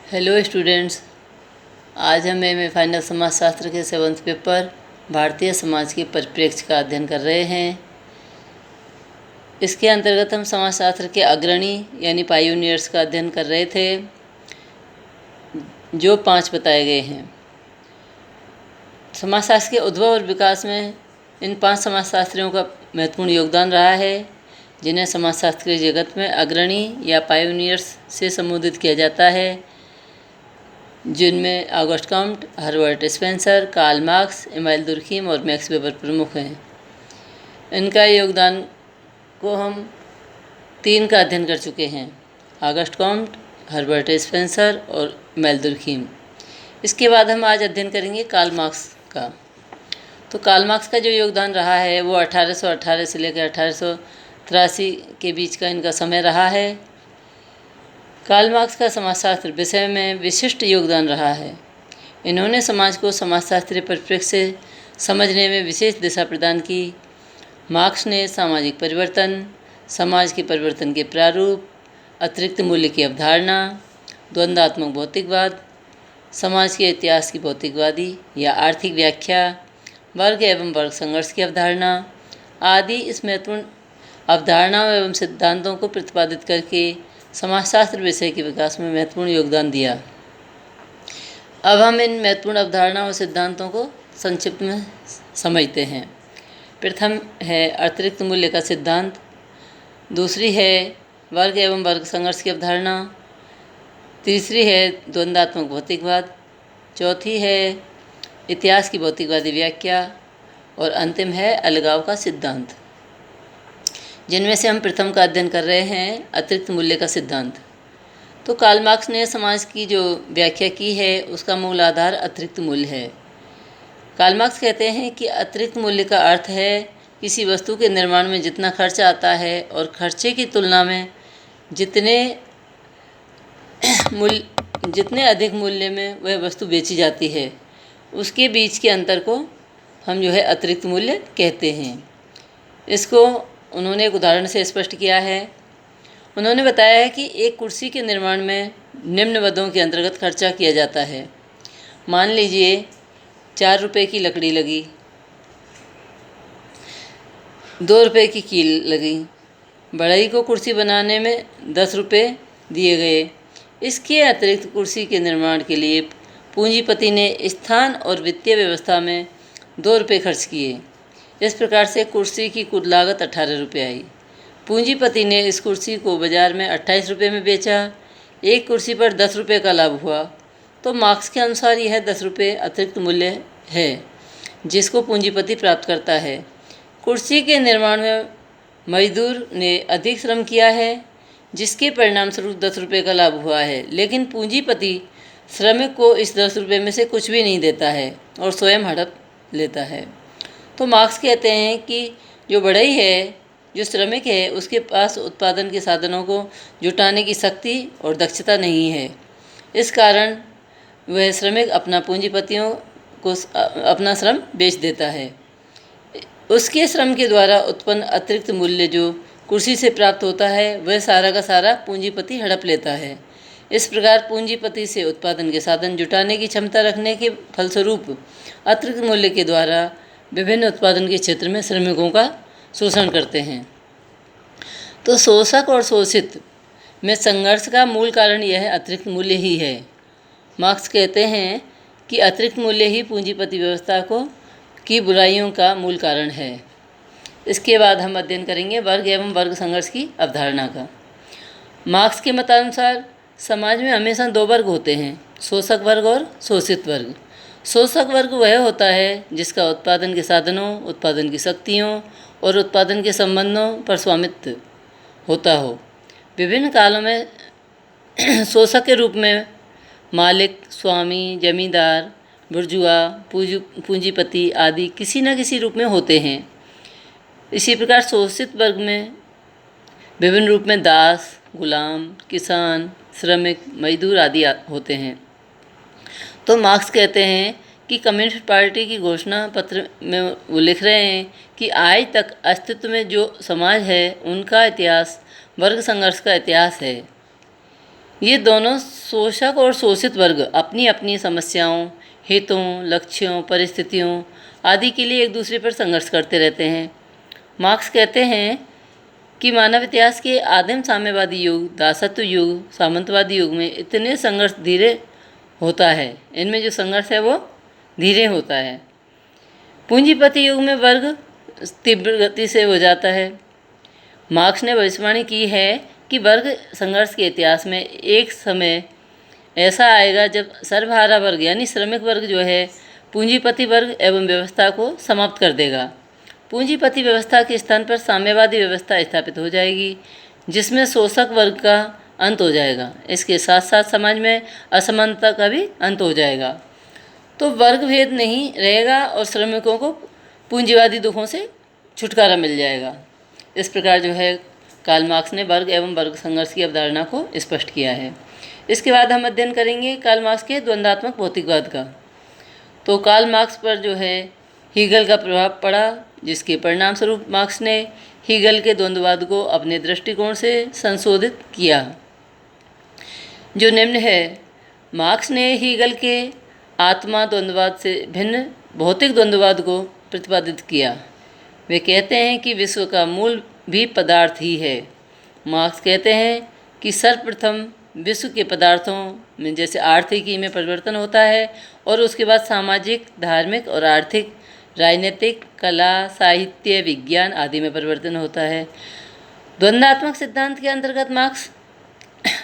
Hello students, आज हम M A final समाजशास्त्र के 7th पेपर भारतीय समाज के परिप्रेक्ष्य का अध्ययन कर रहे हैं। इसके अंतर्गत हम समाजशास्त्र के अग्रणी यानी पायोनियर्स का अध्ययन कर रहे थे, जो 5 बताए गए हैं। समाजशास्त्र के उद्भव और विकास में इन 5 समाजशास्त्रियों का महत्वपूर्ण योगदान रहा है, जिन्हें समाजशास्त्र के जगत में अग्रणी या पायोनियर्स से संबोधित किया जाता है, जिनमें Auguste Comte, Herbert Spencer, Karl Marx, Émile Durkheim और मैक्स वेबर प्रमुख हैं। इनका योगदान को हम 3 का अध्ययन कर चुके हैं: ऑगस्ट कॉम्ट, हर्बर्ट स्पेंसर और एमाइल दुर्खीम। इसके बाद हम आज अध्ययन करेंगे कार्ल मार्क्स का। तो कार्ल मार्क्स का जो योगदान रहा है वो 1818 से लेकर 1883 के बीच का इनका समय रहा है। कार्ल मार्क्स का समाजशास्त्र विषय में विशिष्ट योगदान रहा है। इन्होंने समाज को समाजशास्त्रीय परिप्रेक्ष्य से समझने में विशेष दिशा प्रदान की। मार्क्स ने सामाजिक परिवर्तन, समाज के परिवर्तन के प्रारूप, अतिरिक्त मूल्य की अवधारणा, द्वंद्वात्मक भौतिकवाद, समाज के इतिहास की भौतिकवादी या आर्थिक व्याख्या, वर्ग एवं वर्ग संघर्ष की अवधारणा आदि इस महत्वपूर्ण अवधारणाओं एवं सिद्धांतों को प्रतिपादित करके समाजशास्त्र विषय के विकास में महत्वपूर्ण योगदान दिया। अब हम इन महत्वपूर्ण अवधारणाओं और सिद्धांतों को संक्षिप्त में समझते हैं। प्रथम है अतिरिक्त मूल्य का सिद्धांत, दूसरी है वर्ग एवं वर्ग संघर्ष की अवधारणा, तीसरी है द्वंद्वात्मक भौतिकवाद, चौथी है इतिहास की भौतिकवादी व्याख्या और अंतिम है अलगाव का सिद्धांत, जिनमें से हम प्रथम का अध्ययन कर रहे हैं, अतिरिक्त मूल्य का सिद्धांत। तो कार्ल मार्क्स ने समाज की जो व्याख्या की है उसका मूल आधार अतिरिक्त मूल्य है। कार्ल मार्क्स कहते हैं कि अतिरिक्त मूल्य का अर्थ है किसी वस्तु के निर्माण में जितना खर्च आता है और खर्चे की तुलना में जितने अधिक मूल्य में वह वस्तु बेची जाती है, उसके बीच के अंतर को हम जो है अतिरिक्त मूल्य कहते हैं। इसको उन्होंने एक उदाहरण से स्पष्ट किया है। उन्होंने बताया है कि एक कुर्सी के निर्माण में निम्न पदों के अंतर्गत खर्चा किया जाता है। मान लीजिए 4 रुपये की लकड़ी लगी, 2 रुपये की कील लगी, बढ़ई को कुर्सी बनाने में 10 रुपये दिए गए। इसके अतिरिक्त कुर्सी के निर्माण के लिए पूंजीपति ने स्थान और वित्तीय व्यवस्था में 2 रुपये खर्च किए। इस प्रकार से कुर्सी की कुल लागत 18 रुपये आई। पूंजीपति ने इस कुर्सी को बाजार में 28 रुपये में बेचा। एक कुर्सी पर 10 रुपये का लाभ हुआ। तो मार्क्स के अनुसार यह 10 रुपये अतिरिक्त मूल्य है जिसको पूंजीपति प्राप्त करता है। कुर्सी के निर्माण में मजदूर ने अधिक श्रम किया है, जिसके परिणाम स्वरूप 10 रुपये का लाभ हुआ है, लेकिन पूंजीपति श्रमिक को इस 10 रुपये में से कुछ भी नहीं देता है और स्वयं हड़प लेता है। तो मार्क्स कहते हैं कि जो बढ़ई है, जो श्रमिक है, उसके पास उत्पादन के साधनों को जुटाने की शक्ति और दक्षता नहीं है। इस कारण वह श्रमिक अपना पूंजीपतियों को अपना श्रम बेच देता है। उसके श्रम के द्वारा उत्पन्न अतिरिक्त मूल्य जो कुर्सी से प्राप्त होता है, वह सारा का सारा पूंजीपति हड़प लेता है। इस प्रकार पूंजीपति से उत्पादन के साधन जुटाने की क्षमता रखने के फलस्वरूप अतिरिक्त मूल्य के द्वारा विभिन्न उत्पादन के क्षेत्र में श्रमिकों का शोषण करते हैं। तो शोषक और शोषित में संघर्ष का मूल कारण यह अतिरिक्त मूल्य ही है। मार्क्स कहते हैं कि अतिरिक्त मूल्य ही पूंजीपति व्यवस्था की बुराइयों का मूल कारण है। इसके बाद हम अध्ययन करेंगे वर्ग एवं वर्ग संघर्ष की अवधारणा का। मार्क्स के मतानुसार समाज में हमेशा 2 वर्ग होते हैं, शोषक वर्ग और शोषित वर्ग। शोषक वर्ग वह होता है जिसका उत्पादन के साधनों, उत्पादन की शक्तियों और उत्पादन के संबंधों पर स्वामित्व होता हो। विभिन्न कालों में शोषक के रूप में मालिक, स्वामी, जमींदार, बुर्जुआ, पूंजीपति आदि किसी न किसी रूप में होते हैं। इसी प्रकार शोषित वर्ग में विभिन्न रूप में दास, गुलाम, किसान, श्रमिक, मजदूर आदि होते हैं। तो मार्क्स कहते हैं कि कम्युनिस्ट पार्टी की घोषणा पत्र में वो लिख रहे हैं कि आज तक अस्तित्व में जो समाज है उनका इतिहास वर्ग संघर्ष का इतिहास है। ये दोनों शोषक और शोषित वर्ग अपनी अपनी समस्याओं, हितों, लक्ष्यों, परिस्थितियों आदि के लिए एक दूसरे पर संघर्ष करते रहते हैं। मार्क्स कहते हैं कि मानव इतिहास के आदिम साम्यवादी युग, दासत्व युग, सामंतवादी युग में इतने संघर्ष धीरे होता है, इनमें जो संघर्ष है वो धीरे होता है। पूंजीपति युग में वर्ग तीव्र गति से हो जाता है। मार्क्स ने भविष्यवाणी की है कि वर्ग संघर्ष के इतिहास में एक समय ऐसा आएगा जब सर्वहारा वर्ग यानी श्रमिक वर्ग जो है पूंजीपति वर्ग एवं व्यवस्था को समाप्त कर देगा। पूंजीपति व्यवस्था के स्थान पर साम्यवादी व्यवस्था स्थापित हो जाएगी, जिसमें शोषक वर्ग का अंत हो जाएगा। इसके साथ साथ समाज में असमानता का भी अंत हो जाएगा। तो वर्ग भेद नहीं रहेगा और श्रमिकों को पूंजीवादी दुखों से छुटकारा मिल जाएगा। इस प्रकार जो है कार्ल मार्क्स ने वर्ग एवं वर्ग संघर्ष की अवधारणा को स्पष्ट किया है। इसके बाद हम अध्ययन करेंगे कार्ल मार्क्स के द्वंद्वात्मक भौतिकवाद का। तो कार्ल मार्क्स पर जो है हीगल का प्रभाव पड़ा, जिसके परिणाम स्वरूप मार्क्स ने हीगल के द्वंद्ववाद को अपने दृष्टिकोण से संशोधित किया, जो निम्न है। मार्क्स ने हीगल के आत्मा द्वंद्ववाद से भिन्न भौतिक द्वंद्ववाद को प्रतिपादित किया। वे कहते हैं कि विश्व का मूल भी पदार्थ ही है। मार्क्स कहते हैं कि सर्वप्रथम विश्व के पदार्थों में जैसे आर्थिकी में परिवर्तन होता है और उसके बाद सामाजिक, धार्मिक और आर्थिक, राजनीतिक, कला, साहित्य, विज्ञान आदि में परिवर्तन होता है। द्वंद्वात्मक सिद्धांत के अंतर्गत मार्क्स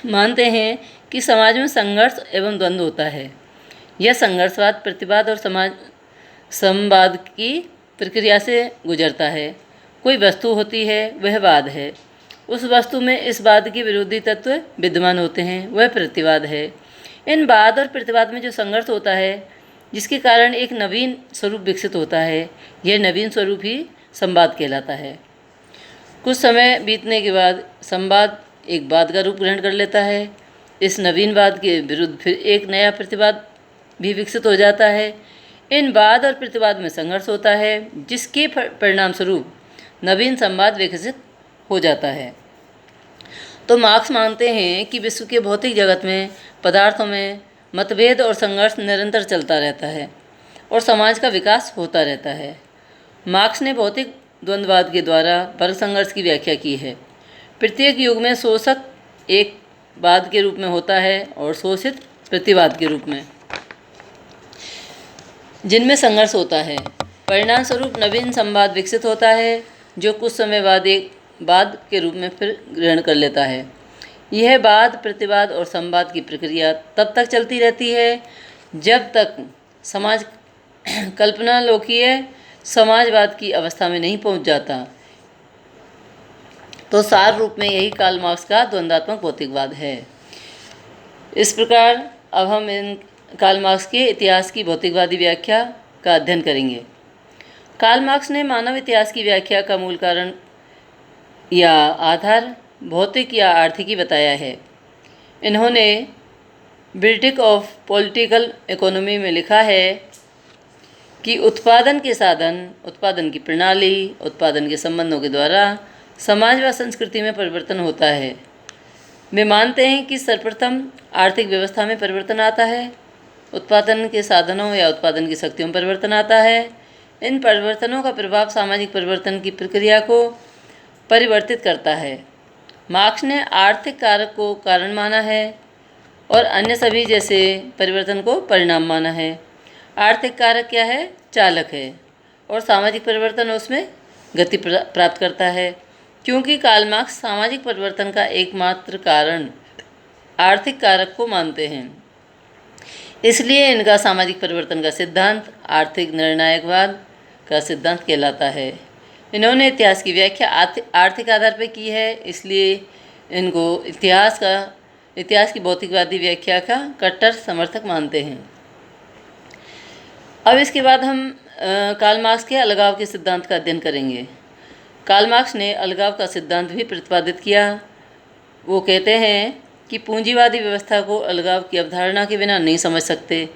मानते हैं कि समाज में संघर्ष एवं द्वंद्व होता है। यह संघर्षवाद प्रतिवाद और संवाद की प्रक्रिया से गुजरता है। कोई वस्तु होती है, वह वाद है। उस वस्तु में इस वाद के विरोधी तत्व विद्यमान होते हैं, वह प्रतिवाद है। इन वाद और प्रतिवाद में जो संघर्ष होता है, जिसके कारण एक नवीन स्वरूप विकसित होता है, यह नवीन स्वरूप ही संवाद कहलाता है। कुछ समय बीतने के बाद संवाद एक वाद का रूप ग्रहण कर लेता है। इस नवीन वाद के विरुद्ध फिर एक नया प्रतिवाद भी विकसित हो जाता है। इन वाद और प्रतिवाद में संघर्ष होता है, जिसके परिणाम स्वरूप नवीन संवाद विकसित हो जाता है। तो मार्क्स मानते हैं कि विश्व के भौतिक जगत में पदार्थों में मतभेद और संघर्ष निरंतर चलता रहता है और समाज का विकास होता रहता है। मार्क्स ने भौतिक द्वंद्ववाद के द्वारा वर्ग संघर्ष की व्याख्या की है। प्रत्येक युग में शोषक एक वाद के रूप में होता है और शोषित प्रतिवाद के रूप में, जिनमें संघर्ष होता है। परिणाम स्वरूप नवीन संवाद विकसित होता है, जो कुछ समय बाद एक वाद के रूप में फिर ग्रहण कर लेता है। यह वाद, प्रतिवाद और संवाद की प्रक्रिया तब तक चलती रहती है जब तक समाज कल्पना लोकीय समाजवाद की अवस्था में नहीं पहुंच जाता। तो सार रूप में यही कार्ल मार्क्स का द्वंद्वात्मक भौतिकवाद है। इस प्रकार अब हम इन कार्ल मार्क्स के इतिहास की भौतिकवादी व्याख्या का अध्ययन करेंगे। कार्ल मार्क्स ने मानव इतिहास की व्याख्या का मूल कारण या आधार भौतिक या आर्थिकी बताया है। इन्होंने ब्रिटिक ऑफ पॉलिटिकल इकोनॉमी में लिखा है कि उत्पादन के साधन, उत्पादन की प्रणाली, उत्पादन के संबंधों के द्वारा समाज व संस्कृति में परिवर्तन होता है। वे मानते हैं कि सर्वप्रथम आर्थिक व्यवस्था में परिवर्तन आता है, उत्पादन के साधनों या उत्पादन की शक्तियों में परिवर्तन आता है। इन परिवर्तनों का प्रभाव सामाजिक परिवर्तन की प्रक्रिया को परिवर्तित करता है। मार्क्स ने आर्थिक कारक को कारण माना है और अन्य सभी जैसे परिवर्तन को परिणाम माना है। आर्थिक कारक क्या है? चालक है, और सामाजिक परिवर्तन उसमें गति प्राप्त करता है। क्योंकि कार्ल मार्क्स सामाजिक परिवर्तन का एकमात्र कारण आर्थिक कारक को मानते हैं, इसलिए इनका सामाजिक परिवर्तन का सिद्धांत आर्थिक निर्णायकवाद का सिद्धांत कहलाता है। इन्होंने इतिहास की व्याख्या आर्थिक आधार पर की है, इसलिए इनको इतिहास की भौतिकवादी व्याख्या का कट्टर समर्थक मानते हैं। अब इसके बाद हम कार्ल मार्क्स के अलगाव के सिद्धांत का अध्ययन करेंगे। कार्ल मार्क्स ने अलगाव का सिद्धांत भी प्रतिपादित किया। वो कहते हैं कि पूंजीवादी व्यवस्था को अलगाव की अवधारणा के बिना नहीं समझ सकते।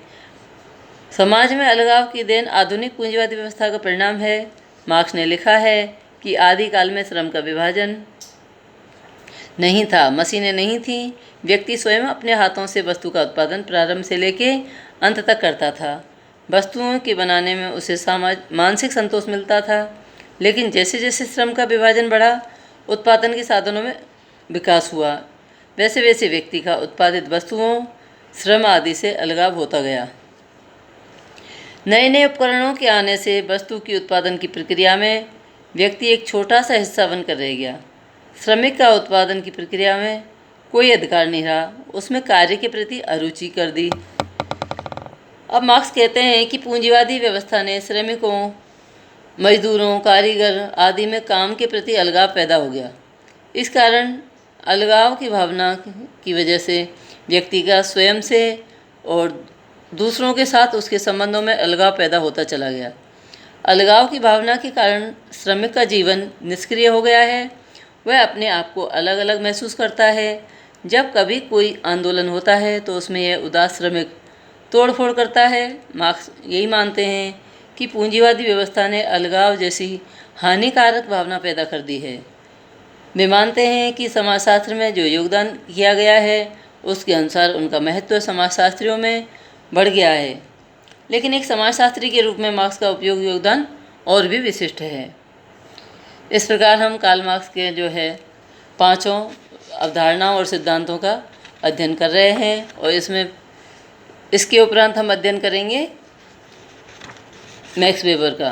समाज में अलगाव की देन आधुनिक पूंजीवादी व्यवस्था का परिणाम है। मार्क्स ने लिखा है कि आदिकाल में श्रम का विभाजन नहीं था, मशीनें नहीं थीं। व्यक्ति स्वयं अपने हाथों से वस्तु का उत्पादन प्रारंभ से लेके अंत तक करता था। वस्तुओं के बनाने में उसे मानसिक संतोष मिलता था। लेकिन जैसे जैसे श्रम का विभाजन बढ़ा, उत्पादन के साधनों में विकास हुआ, वैसे वैसे व्यक्ति का उत्पादित वस्तुओं, श्रम आदि से अलगाव होता गया। नए नए उपकरणों के आने से वस्तु की उत्पादन की प्रक्रिया में व्यक्ति एक छोटा सा हिस्सा बनकर रह गया। श्रमिक का उत्पादन की प्रक्रिया में कोई अधिकार नहीं रहा, उसमें कार्य के प्रति अरुचि कर दी। अब मार्क्स कहते हैं कि पूंजीवादी व्यवस्था ने श्रमिकों, मजदूरों, कारीगर आदि में काम के प्रति अलगाव पैदा हो गया। इस कारण अलगाव की भावना की वजह से व्यक्ति का स्वयं से और दूसरों के साथ उसके संबंधों में अलगाव पैदा होता चला गया। अलगाव की भावना के कारण श्रमिक का जीवन निष्क्रिय हो गया है। वह अपने आप को अलग अलग महसूस करता है। जब कभी कोई आंदोलन होता है तो उसमें यह उदास श्रमिक तोड़फोड़ करता है। मार्क्स यही मानते हैं कि पूंजीवादी व्यवस्था ने अलगाव जैसी हानिकारक भावना पैदा कर दी है। वे मानते हैं कि समाजशास्त्र में जो योगदान किया गया है उसके अनुसार उनका महत्व समाजशास्त्रियों में बढ़ गया है। लेकिन एक समाजशास्त्री के रूप में मार्क्स का उपयोग योगदान और भी विशिष्ट है। इस प्रकार हम कार्ल मार्क्स के जो है 5 अवधारणाओं और सिद्धांतों का अध्ययन कर रहे हैं और इसके उपरांत हम अध्ययन करेंगे मैक्स वेबर का।